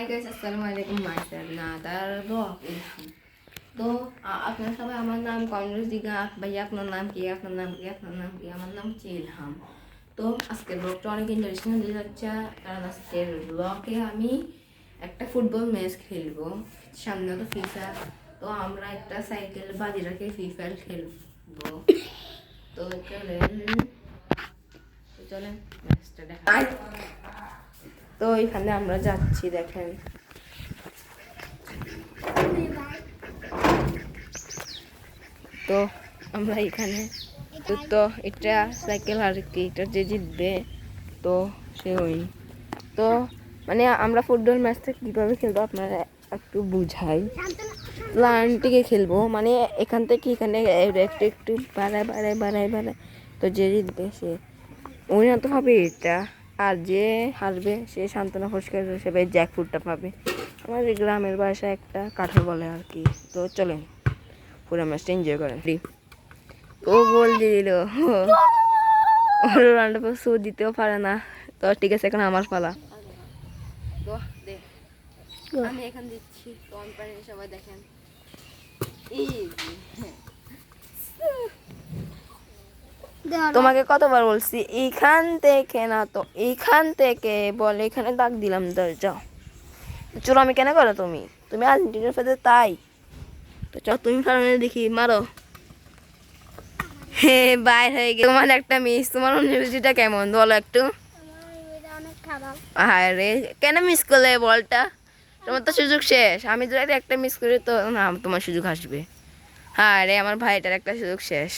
High guys, আসসালামু আলাইকুম। Myself নাদার ব্লগ ইলহাম। তো আপনারা সবাই আমার নাম কমেন্টে জিজ্ঞা ভাইয়া আপনার নাম কি, আপনার নাম কি, আপনার নাম কি। আমার নাম হচ্ছে ইলহাম। তো আজকের ব্লগটা অনেক ইন্টারেস্টিং হতে যাচ্ছে, কারণ আজকের ব্লগে আমি একটা ফুটবল ম্যাচ খেলবো। সামনে তো ফিফা, তো আমরা একটা সাইকেল বাজি রেখে ফিফা খেলবো। তো চলেন ম্যাচটা দেখা। তো এখানে আমরা যাচ্ছি, দেখেন। তো আমরা এখানে তো এটা সাইকেল আর কি, এটা যে জিতবে তো সে ওই। তো মানে আমরা ফুটবল ম্যাচটা কীভাবে খেলবো আপনারা একটু বুঝাই। প্ল্যানটিকে খেলবো, মানে এখান থেকে এখানে একটু একটু বাড়ায় বাড়ায় বাড়ায় বাড়ায়, তো যে জিতবে সে উন্নত হবে এটা, আর যে হারবে সে সান্ত্বনা পুরস্কার হিসেবে জ্যাকফ্রুটটা পাবে। আমাদের গ্রামের বাসায় একটা কাঁঠাল বলে আর কি। তো চলেন পুরো ম্যাচটা এনজয় করেন। ও গোল দিয়ে দিল, রোনাল্ডো শো দিতেও পারে না। তো ঠিক আছে, এখন আমার পালা। তো আমি এখন দিচ্ছি, তো সবাই দেখেন। তোমাকে কতবার বলছি এইখান থেকে না, তো এইখান থেকে বলে এখানে দাগ দিলাম। যাও চলো, আমি কেন করো তুমি তুমি আর্জেন্টিনার সাথে তাই। তো চলো তুমি ফার্মে দেখি, মারো। হে বাইর হয়ে গেল। তোমার একটা মিস, তোমার অনুভূতিটা কেমন বলো একটু। আরে কেন মিস করলে বলটা? তোমার তো সুযোগ শেষ। আমি যদি একটা মিস করি তো না, তোমার সুযোগ আসবে। হ্যাঁ রে, আমার ভাইটার একটা সুযোগ শেষ।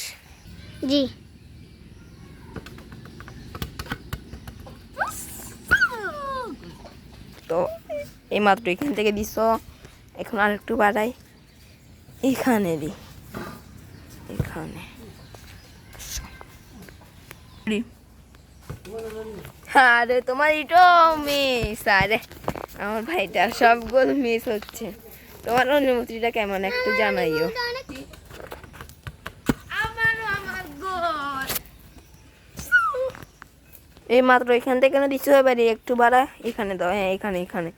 জি তো এই মাত্র এখান থেকে দিস, এখন আর একটু বাড়াই, এখানে দি, এখানে। আরে তোমার ইটো মিস, আরে আমার ভাইটার সব গোল মিস হচ্ছে। তোমার অনুমতিটা কেমন একটু জানাইও। এই মাত্র এখান থেকে না দিচ্ছ, এবারে একটু বাড়া, এখানে দাও। হ্যাঁ এখানে এখানে।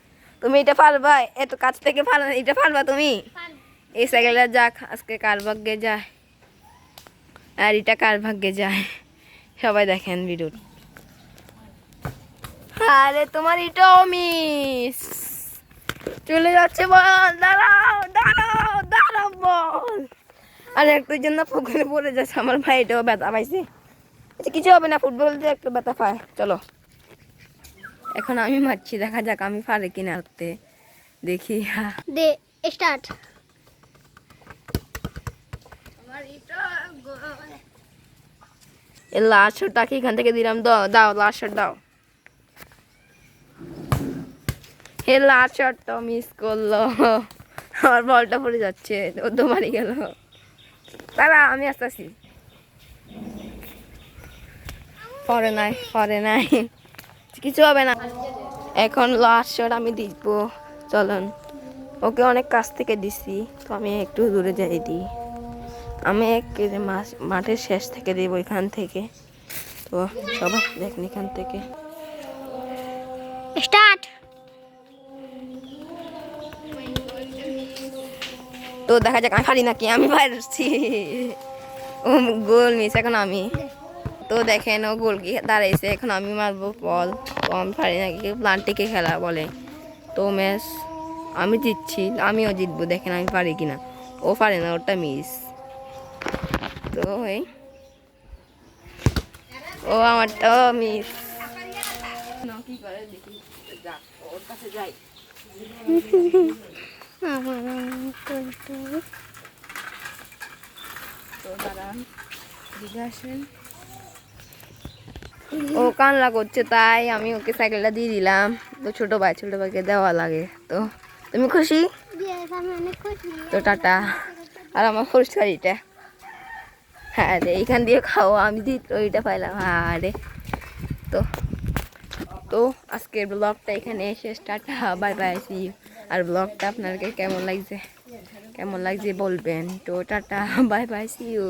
তুমি এটা পারবা, এত কাছ থেকে পারবা, এটা পারবা তুমি। এই সাইকেলটা যাক, আজকে কার ভাগ্যে যায় আর এটা কার ভাগ্যে যায় সবাই দেখেন ভিডিও। আরে তোমার এটাও মিস, চলে যাচ্ছে বল। দাঁড়াও দাঁড়াও দাঁড়াও বল। আর একটু জন্য পুকুরে পড়ে যাচ্ছে, আমার ভাই এটাও ব্যথা পাইছে। কিছু হবে না, ফুটবল দিয়ে একটু ব্যথা পায়। চলো এখন আমি মারছি, দেখা যাক আমি পারে কিনা হারতে, দেখি। They start. এই লাস্ট শটটাকে এখান থেকে দিলাম, দাও দাও লাস্ট শট দাও। হে লাস্ট শটটা মিস করলো, আমার বলটা পড়ে যাচ্ছে, ও তো মারি গেল। দাঁড়া আমি আসতেছি। পরে নাই কিছু হবে না। এখন লাস্ট শট আমি দিব, চলুন। ওকে অনেক কাছ থেকে দিছি, তো আমি একটু দূরে যাই দিই। আমি মাঠের শেষ থেকে দেবো, এখান থেকে। তো সবাই দেখেন এখান থেকে স্টার্ট। তো দেখা যাক আমি পারি নাকি, আমি পারছি। ও গোল মিস, এখন আমি। তো দেখেন ও গোল কি দাঁড়াইছে, এখন আমি মারবো বল। তো আমি পারি নাকি, প্লান্টিকে খেলা বলে। তো ম্যাচ আমি জিতছি, আমিও জিতবো, দেখেন আমি পারি কিনা। ও পারে না, ওটা মিস। তো এই ও আমারটাও মিস। কি করে দেখি, ওর কাছে যাই। তো দাঁড়ান, দিকে আসেন। ও কান্না করছে, তাই আমি ওকে সাইকেলটা দিয়ে দিলাম। তো ছোট ভাইকে দেওয়া লাগে। তো তুমি খুশি? তো টাটা। আর আমার ফুলশাড়িটা, হ্যাঁ রে এইখান দিয়ে খাও, আমি ওইটা পাইলাম। হ্যাঁ রে। তো তো আজকের ব্লগটা এখানে শেষ, tata bye bye see you. আর ব্লগটা আপনাকে কেমন লাগছে বলবেন। তো tata bye bye see you.